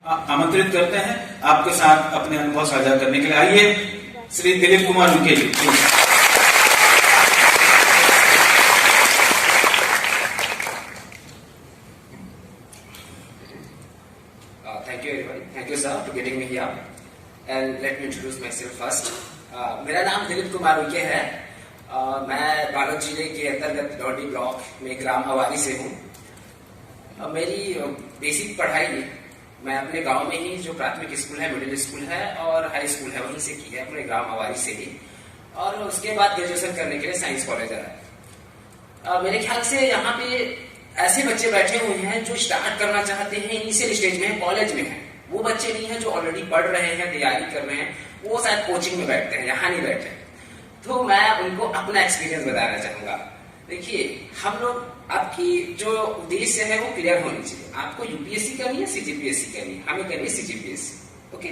आमंत्रित करते हैं आपके साथ अपने अनुभव साझा करने के लिए। आइए श्री दिलीप कुमार उइके जी। Thank you everybody. Thank you sir for getting me here. And let me introduce myself first. मेरा नाम दिलीप कुमार उइके है। मैं बालोद जिले के अंतर्गत डोडी ब्लॉक में ग्राम हवारी से हूँ। मेरी बेसिक पढ़ाई मैं अपने गांव में ही जो प्राथमिक स्कूल है, मिडिल स्कूल है और हाई स्कूल है वहीं से की है, अपने ग्राम हवारी से ही। और उसके बाद ग्रेजुएशन करने के लिए साइंस कॉलेज आया। मेरे ख्याल से यहाँ पे ऐसे बच्चे बैठे हुए हैं जो स्टार्ट करना चाहते हैं, इनिशियल स्टेज में, कॉलेज में है। वो बच्चे नहीं है जो ऑलरेडी पढ़ रहे हैं, तैयारी कर रहे हैं, वो शायद कोचिंग में बैठते हैं, यहाँ नहीं बैठे। तो मैं उनको अपना एक्सपीरियंस बताना चाहूंगा। देखिए, हम लोग आपकी जो उद्देश्य है वो क्लियर होनी चाहिए। आपको यूपीएससी करनी है, सीजीपीएससी करनी है, हमें करनी है सीजीपीएससी। ओके,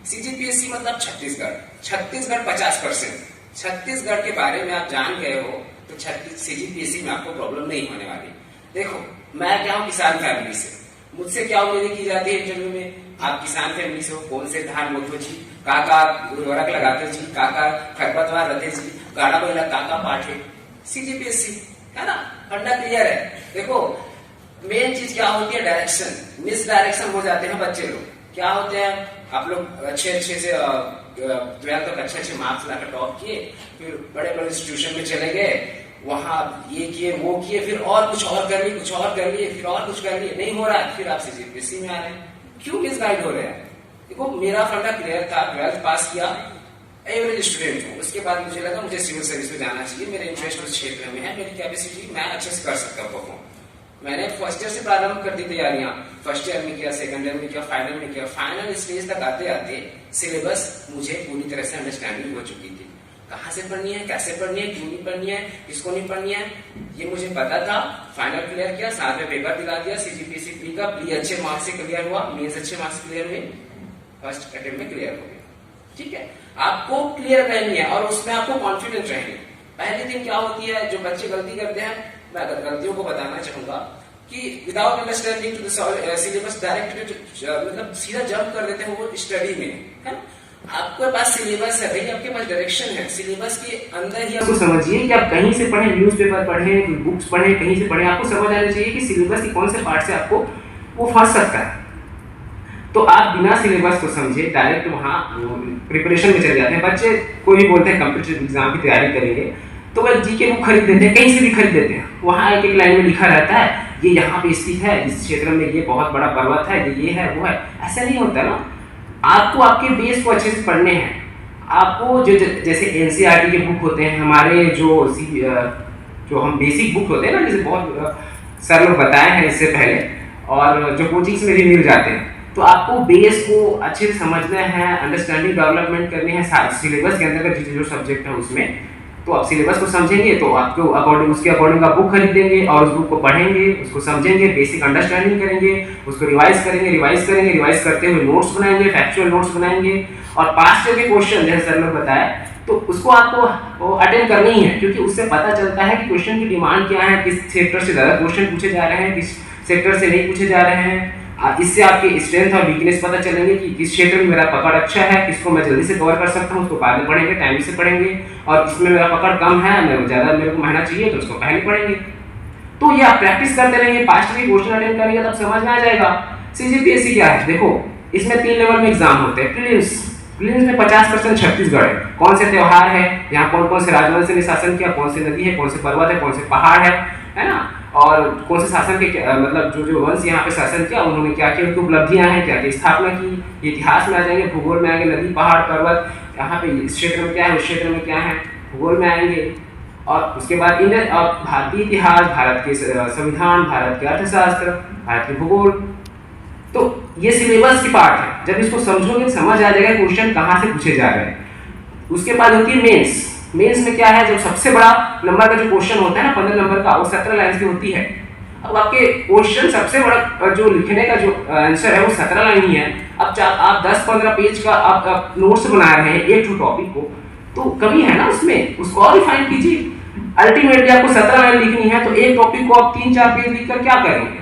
सीजीपीएससी मतलब छत्तीसगढ़ 50%। छत्तीसगढ़ के बारे में आप जान गए हो तो सीजीपीएससी में आपको प्रॉब्लम नहीं होने वाली। देखो, मैं क्या हूँ, किसान फैमिली से। मुझसे क्या उम्मीदें की जाती है इंटरव्यू में, आप किसान फैमिली से हो, कौन से धान बोते जी, काका उर्वरक लगाते जी, काका खरपतवार रहते जी, गाड़ा बैला काका पाठे। सीजीपीएससी है ना, फंडा क्लियर है। देखो, मेन चीज क्या होती है, डायरेक्शन। मिस डायरेक्शन हो जाते हैं बच्चे लोग। क्या होते हैं, आप लोग अच्छे से 12th तक अच्छे मार्क्स लाकर टॉप किए, फिर बड़े बड़े इंस्टीट्यूशन में चले गए, वहां ये किए वो किए, फिर और कुछ और कर लिए, कुछ और कर लिए, फिर और कुछ कर लिए, नहीं हो रहा है, फिर आप सीजीपीएससी में आ रहे हैं। क्यों मिसगाइड हो रहे हैं? देखो, मेरा फंडा क्लियर था, 12th पास किया, एवरेज स्टूडेंट हूँ। उसके बाद मुझे लगा मुझे सिविल सर्विस में जाना चाहिए, मेरे इंटरेस्ट उस क्षेत्र में है, मेरी कैपेसिटी मैं अच्छे से कर सकता हूँ। मैंने फर्स्ट ईयर से प्रारंभ कर दी तैयारियां। फर्स्ट ईयर में किया, सेकंड ईयर में किया, फाइनल में किया। फाइनल स्टेज तक आते आते सिलेबस मुझे पूरी तरह से अंडरस्टैंडिंग हो चुकी थी। कहाँ से पढ़नी है, कैसे पढ़नी है, क्यों नहीं पढ़नी है, किसको नहीं पढ़नी है, ये मुझे पता था। फाइनल क्लियर किया, साथ में पेपर दिला दिया सीजीपीएससी प्री का। प्री अच्छे मार्क्स से क्लियर हुआ, मेंस अच्छे मार्क्स से क्लियर हुए, फर्स्ट अटेम्प्ट में क्लियर हो गया। ठीक है, आपको क्लियर रहनी है और उसमें आपको कॉन्फिडेंट रहनी है। पहले दिन क्या होती है, जो बच्चे गलती करते हैं, मैं गलतियों को बताना चाहूंगा कि without understanding to the syllabus direct मतलब सीधा जंप कर देते हैं वो स्टडी में, है ना। आपके पास सिलेबस है भाई, आपके पास डायरेक्शन है, सिलेबस के अंदर ही आपको समझिए कि आप कहीं से पढ़े, न्यूज़पेपर पढ़े, बुक्स पढ़े, कहीं से पढ़े, आपको समझ आना चाहिए कि सिलेबस के कौन से पार्ट से आपको वो फंस सकता है। तो आप बिना सिलेबस को समझे डायरेक्ट वहाँ प्रिपरेशन में चले जाते हैं। बच्चे कोई भी बोलते हैं कॉम्पिटिटिव एग्जाम की तैयारी करेंगे तो वह जीके बुक खरीद लेते हैं, कहीं से भी खरीद लेते हैं। वहाँ एक लाइन में लिखा रहता है ये यहाँ पे स्थित है, इस क्षेत्र में ये बहुत बड़ा पर्वत है, ये है वो है। ऐसा नहीं होता ना। आपको आपके बेस को अच्छे से पढ़ने हैं। आपको जो जैसे एनसीईआरटी के बुक होते हैं, हमारे जो हम बेसिक बुक होते हैं ना, जैसे बहुत सर लोग बताए हैं इससे पहले, और जो कोचिंग्स में भी मिल जाते हैं, तो आपको बेस को अच्छे से समझना है, अंडरस्टैंडिंग डेवलपमेंट करनी है सिलेबस के अंदर जो सब्जेक्ट है उसमें। तो आप सिलेबस को समझेंगे तो आपको अकॉर्डिंग उसके अकॉर्डिंग आप बुक खरीदेंगे और उस बुक को पढ़ेंगे, उसको समझेंगे, बेसिक अंडरस्टैंडिंग करेंगे, उसको रिवाइज करेंगे, रिवाइज करते हुए नोट्स बनाएंगे, फैक्चुअल नोट्स बनाएंगे। और पास्ट ईयर के क्वेश्चन जैसे सर ने बताया, तो उसको आपको अटेंड करना ही है, क्योंकि उससे पता चलता है कि क्वेश्चन की डिमांड क्या है, किस सेक्टर से ज़्यादा क्वेश्चन पूछे जा रहे हैं, किस सेक्टर से नहीं पूछे जा रहे हैं। इससे आपके स्ट्रेंथ और वीकनेस पता चलेंगे कि किस क्षेत्र में मेरा पकड़ अच्छा है, किसको मैं जल्दी से कवर कर सकता हूँ, उसको बाद में पढ़ेंगे, टाइम से पढ़ेंगे। और इसमें मेरा पकड़ कम है, मेरे को मेहनत चाहिए, तो उसको पहले पढ़ेंगे। तो ये आप प्रैक्टिस करते रहेंगे, पास्ट में क्वेश्चन अटेंड करेंगे तब समझ में आ जाएगा। सीजीपीएससी क्या है, देखो इसमें 3 लेवल में एग्जाम होते हैं। प्रीलिम्स में 50% छत्तीसगढ़ है, कौन से त्योहार है, यहाँ कौन कौन से राजवंश ने शासन किया, कौन सी नदी है, कौन से पर्वत है, कौन से पहाड़ है ना, और कौन से शासन के मतलब जो वंश यहाँ पे शासन किया, उन्होंने क्या किया, उनकी उपलब्धियां हैं, क्या क्या स्थापना की। इतिहास में आ जाएंगे, भूगोल में आएंगे, नदी पहाड़ पर्वत, यहाँ पे इस क्षेत्र में क्या है, उस क्षेत्र में क्या है, भूगोल में आएंगे। और उसके बाद भारतीय इतिहास, भारत के संविधान, भारत के अर्थशास्त्र, भारत के भूगोल। तो ये सिलेबस की पार्ट है। जब इसको समझोगे समझ आ जाएगा क्वेश्चन कहाँ से पूछे जा रहे हैं। उसके बाद होती है मेंस। मेंस में क्या है, जब सबसे बड़ा नंबर का जो क्वेश्चन होता है ना 15 नंबर का, वो 17 लाइन की होती है। अब आपके क्वेश्चन सबसे बड़ा जो लिखने का जो आंसर है वो 17 लाइन ही है। अब आप 10-15 पेज का आप नोट्स बना रहे हैं एक टॉपिक को, तो कमी है ना उसमें, उसको और रिफाइन कीजिए। अल्टीमेटली आपको 17 लाइन लिखनी है, तो एक टॉपिक को आप 3-4 पेज लिखकर क्या करेंगे?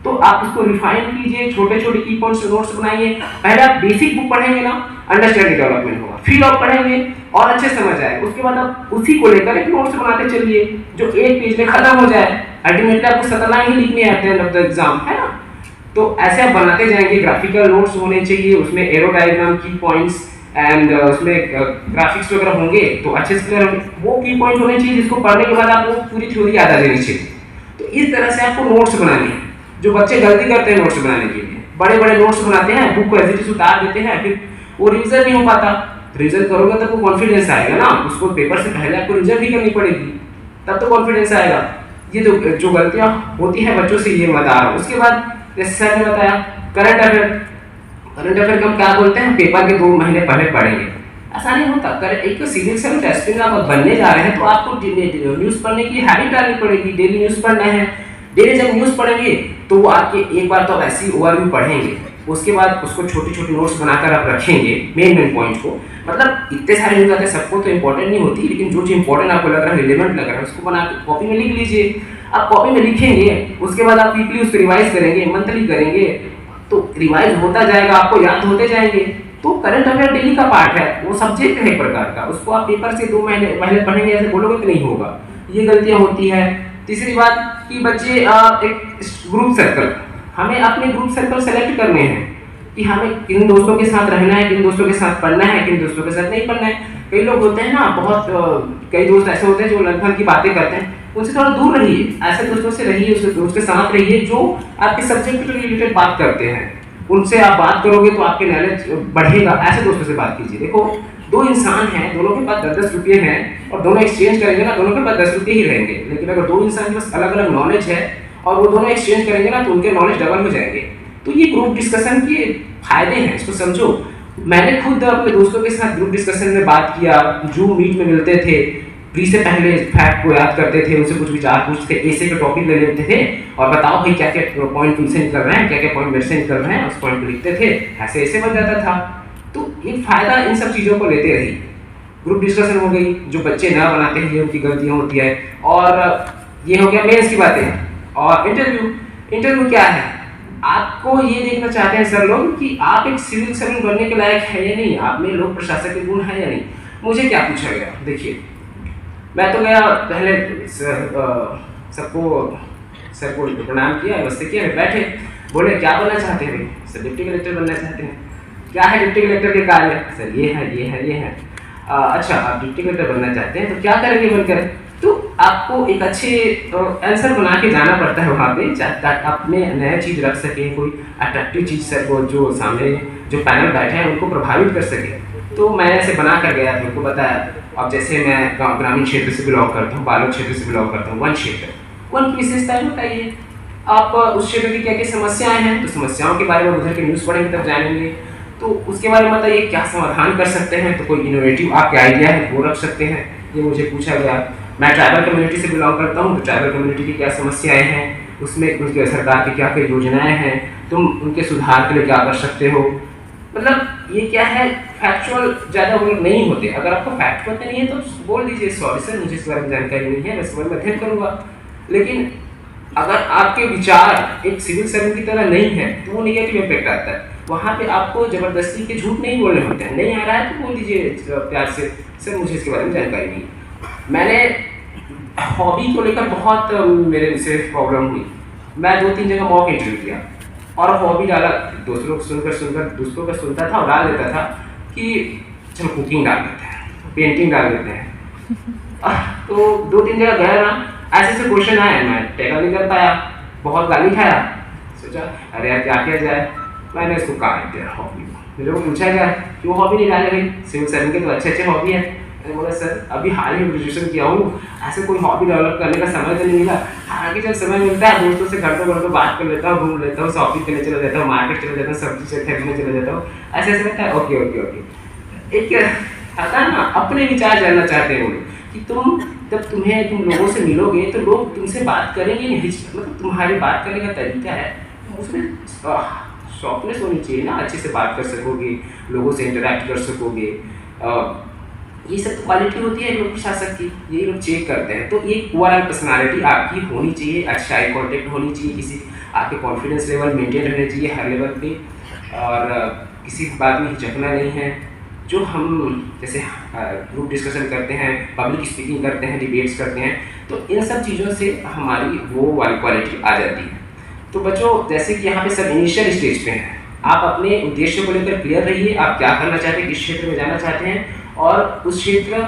तो आप उसको रिफाइन कीजिए, छोटे छोटे की पॉइंट्स नोट्स बनाइए। पहले आप बेसिक बुक पढ़ेंगे ना, अंडरस्टैंडिंग डेवलपमेंट होगा, फिर आप पढ़ेंगे और अच्छे समझ आएगा। उसके बाद आप उसी को लेकर एक नोट्स बनाते चलिए जो एक पेज में खत्म हो जाए। अल्टीमेटली आपको 17 लाइन ही लिखनी है at the end of the exam, है ना। तो ऐसे आप बनाते जाएंगे। ग्राफिकल नोट्स होने चाहिए, उसमें एरो डायग्राम, की पॉइंट्स एंड उसमें ग्राफिक्स वगैरह होंगे तो अच्छे से वो की पॉइंट होने चाहिए जिसको पढ़ने के बाद आपको पूरी थ्योरी याद आ जानी चाहिए। तो इस तरह से आपको नोट्स बनाने हैं। जो बच्चे गलती करते हैं नोट्स बनाने के लिए, बड़े बड़े नोट्स बनाते हैं, बुक को एज इट इज उतार देते हैं, फिर वो रिविजन नहीं हो पाता। रिविजन करोगे तब वो कॉन्फिडेंस आएगा ना, उसको पेपर से पहले आपको रिविजन भी करनी पड़ेगी, तब तो कॉन्फिडेंस आएगा। ये जो गलतियां होती है बच्चों से, ये मैं बता रहा हूँ। उसके बाद जैसे सर ने बताया करंट अफेयर को हम क्या बोलते हैं, पेपर के 2 महीने पहले पढ़ेंगे, ऐसा नहीं होता। एक सिविल सर्विस एस्पिरेंट आप बनने जा रहे हैं तो आपको न्यूज़ पढ़ने की हैबिट डालनी पड़ेगी, डेली न्यूज़ पढ़ना है। डेली जब न्यूज़ पढ़ेंगे तो वो आपके एक बार तो ऐसी ओवरव्यू पढ़ेंगे, उसके बाद उसको छोटी छोटी नोट्स बनाकर आप रखेंगे मेन पॉइंट को। मतलब इतने सारे न्यूज़ आते हैं, सबको तो इंपॉर्टेंट नहीं होती, लेकिन जो चीज़ इंपॉर्टेंट आपको लग रहा है, रिलेवेंट लग रहा है, उसको बना के कॉपी में लिख लीजिए। आप कॉपी में लिखेंगे, उसके बाद आप वीकली उसको रिवाइज करेंगे, मंथली करेंगे, तो रिवाइज होता जाएगा, आपको याद होते जाएंगे। तो करंट अफेयर डेली का पार्ट है, वो सब्जेक्ट है एक प्रकार का, उसको आप पेपर से 2 महीने पहले पढ़ेंगे ऐसे बोलोगे तो नहीं होगा। ये गलतियां होती है। तीसरी बात कि बच्चे एक ग्रुप सर्कल, हमें अपने ग्रुप सर्कल सेलेक्ट करने हैं कि हमें किन दोस्तों के साथ रहना है, किन दोस्तों के साथ पढ़ना है, किन दोस्तों के साथ नहीं पढ़ना है। कई लोग होते हैं ना, बहुत कई दोस्त ऐसे होते हैं जो लगभग की बातें करते हैं, उनसे थोड़ा दूर रहिए, ऐसे दोस्तों से रहिए, उसके साथ रहिए जो आपके सब्जेक्ट से रिलेटेड बात करते हैं। उनसे आप बात करोगे तो आपके नॉलेज बढ़ेगा, ऐसे दोस्तों से बात कीजिए। देखो 2 इंसान हैं, दोनों के पास 10-10 रुपये हैं और दोनों एक्सचेंज करेंगे ना, दोनों के पास 10 रुपये ही रहेंगे। लेकिन अगर 2 इंसान के पास अलग अलग नॉलेज है और वो दोनों एक्सचेंज करेंगे ना, तो उनके नॉलेज डबल हो जाएंगे। तो ये ग्रुप डिस्कशन के फायदे हैं, इसको समझो। मैंने खुद अपने दोस्तों के साथ ग्रुप डिस्कशन में बात किया, जूम मीट में मिलते थे, प्री से पहले फैक्ट को याद करते थे, उनसे कुछ विचार पूछते, ऐसे के टॉपिक ले लेते थे और बताओ भाई क्या क्या पॉइंट तुमसे निकल रहे हैं, क्या क्या पॉइंट मेरे से निकल रहे हैं, उस पॉइंट को लिखते थे, ऐसे ऐसे बन जाता था। तो एक फायदा इन सब चीज़ों को लेते रही। ग्रुप डिस्कशन हो गई, जो बच्चे ना बनाते हैं ये उनकी गलतियाँ होती है। और ये हो गया मेंस की बातें। और इंटरव्यू क्या है, आपको ये देखना चाहते हैं सर लोग कि आप एक सिविल सर्वेंट बनने के लायक है या नहीं, आप में लोक प्रशासक के गुण है या नहीं। मुझे क्या पूछा गया, देखिए मैं तो गया पहले सबको सर को प्रणाम किया, नमस्ते किया, बैठे, बोले क्या बनना चाहते हैं। सर डिप्टी कलेक्टर बनना चाहते हैं। क्या है डिप्टी कलेक्टर के कार्य, सर ये है ये है ये है। अच्छा आप डिप्टी कलेक्टर बनना चाहते हैं तो क्या करेंगे बनकर। तो आपको एक अच्छे आंसर बना के जाना पड़ता है वहाँ पे, ताकि अपने नया चीज़ रख सके, कोई अट्रैक्टिव चीज़ सर को जो सामने जो पैनल बैठे हैं उनको प्रभावित कर सके। तो मैं ऐसे बना कर गया था, उनको बताया। अब जैसे मैं ग्रामीण क्षेत्र से बिलोंग करता हूँ, बालोद क्षेत्र से बिलोंग करता हूँ, वन क्षेत्र, वन की विशेषताएं बताइए, आप उस क्षेत्र की क्या क्या समस्याएं हैं, तो समस्याओं के बारे में उधर के न्यूज़ पढ़ेंगे तब जानेंगे। तो उसके बारे में बताइए क्या समाधान कर सकते हैं, तो कोई इनोवेटिव आपके आइडिया है वो रख सकते हैं, ये मुझे पूछा गया। मैं ट्राइबल कम्युनिटी से बिलोंग करता हूँ, तो ट्राइबल कम्युनिटी की क्या समस्याएं हैं, उसमें उनके सरकार की क्या क्या योजनाएं हैं, तुम उनके सुधार के लिए क्या कर सकते हो। मतलब ये क्या है, फैक्चुअल ज़्यादा वो लोग नहीं होते। अगर आपको फैक्ट पता नहीं है तो बोल दीजिए सॉरी सर मुझे इस बारे में जानकारी नहीं है, मैं इस बारे में अध्ययन करूँगा। लेकिन अगर आपके विचार एक सिविल सर्वेंट की तरह नहीं है तो वो निगेटिव इम्पैक्ट आता है। वहाँ पे आपको जबरदस्ती के झूठ नहीं बोलने होते हैं, नहीं आ रहा है तो बोल दीजिए प्यार से, सर मुझे इसके बारे में जानकारी नहीं। मैंने हॉबी को लेकर बहुत मेरे से प्रॉब्लम हुई। मैं 2-3 जगह मॉक इंटरव्यू किया और हॉबी डाला, दूसरों को सुनकर दोस्तों का सुनता था और डाल देता था कि चलो कुकिंग डाल देते हैं, पेंटिंग डाल देते हैं। तो 2-3 जगह गया ना, ऐसे क्वेश्चन आए, मैं टैकल नहीं कर पाया, बहुत गाली खाया। सोचा अरे यार क्या किया जाए, मैंने इसको काट दिया हॉबी को। मेरे को पूछा गया कि वो हॉबी नहीं डाले भाई, सिविल सर्विस के तो अच्छे हॉबी है। मैंने बोला सर अभी हाल ही ग्रेजुएशन किया हूँ, ऐसे कोई हॉबी डेवलप करने का समय तो नहीं मिला। हालांकि जब समय मिलता है दोस्तों से घर पर बात कर लेता हूँ, घूम लेता हूँ, शॉपिंग करने चला जाता हूँ, मार्केट चला जाता हूँ, सब्जी से खरीदने चला जाता हूँ, ऐसे ऐसे लगता है ओके ओके ओके। एक आता है ना, अपने विचार जानना चाहते हैं वो कि तुम लोगों से मिलोगे तो लोग तुमसे बात करेंगे नहीं, मतलब तुम्हारी बात करने का तरीका है उसमें सॉफ्टनेस होनी चाहिए ना, अच्छे से बात कर सकोगे, लोगों से इंटरेक्ट कर सकोगे। ये सब तो क्वालिटी होती है एक लोग प्रशासक की, यही लोग चेक करते हैं। तो एक ओवरऑल पर्सनालिटी आपकी होनी चाहिए, अच्छा आई कॉन्टेक्ट होनी चाहिए, किसी आपके कॉन्फिडेंस लेवल मेंटेन रहना चाहिए हर लेवल पे, और किसी बात में हिचकना नहीं है। जो हम जैसे ग्रुप डिस्कशन करते हैं, पब्लिक स्पीकिंग करते हैं, डिबेट्स करते हैं, तो इन सब चीज़ों से हमारी वो वाली क्वालिटी आ जाती है। तो बच्चों जैसे कि यहाँ पे सब इनिशियल स्टेज पे हैं, आप अपने उद्देश्य को लेकर क्लियर रहिए, आप क्या करना चाहते हैं, किस क्षेत्र में जाना चाहते हैं, और उस क्षेत्र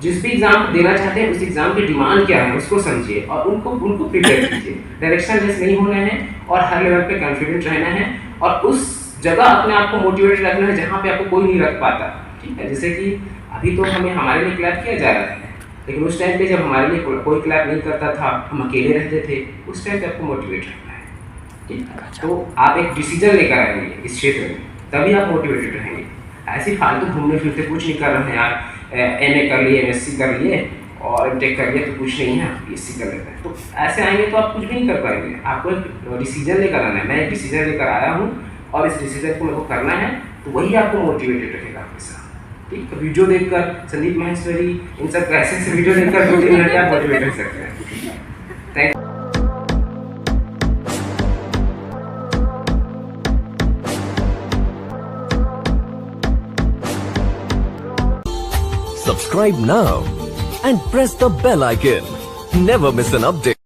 जिस भी एग्जाम देना चाहते हैं उस एग्जाम की डिमांड क्या है उसको समझिए और उनको प्रिपेयर कीजिए। डायरेक्शन लेस नहीं होना है और हर लेवल पे कॉन्फिडेंट रहना है, और उस जगह अपने आप को मोटिवेटेड रखना है जहाँ पे आपको कोई नहीं रख पाता। ठीक है, जैसे कि अभी तो हमारे लिए क्लैप किया जा रहा है, लेकिन उस टाइम पे जब हमारे लिए कोई क्लैप नहीं करता था, हम अकेले रहते थे, उस टाइम पे आपको मोटिवेट रखना है। ठीक है, तो आप एक डिसीजन लेकर आएंगे इस क्षेत्र में, तभी आप मोटिवेटेड रहेंगे। ऐसे फालतू घूमने फिरते कुछ नहीं कर रहे हैं यार, MA कर लिए, MSc कर लिए और MTech कर लिया तो कुछ नहीं है, BSc कर लेते हैं, तो ऐसे आएंगे तो आप कुछ भी नहीं कर पाएंगे। आपको एक डिसीजन लेकर आना है, मैं एक डिसीजन लेकर आया हूँ और इस डिसीजन को मेरे को करना है, तो वही आपको मोटिवेटेड रखेगा आपके साथ। ठीक, वीडियो देखकर संदीप महेश्वरी इन सब ऐसे वीडियो देखकर 2-3 घंटे आप मोटिवेट हो सकते हैं। Thank you. Subscribe now and press the bell icon. Never miss an update.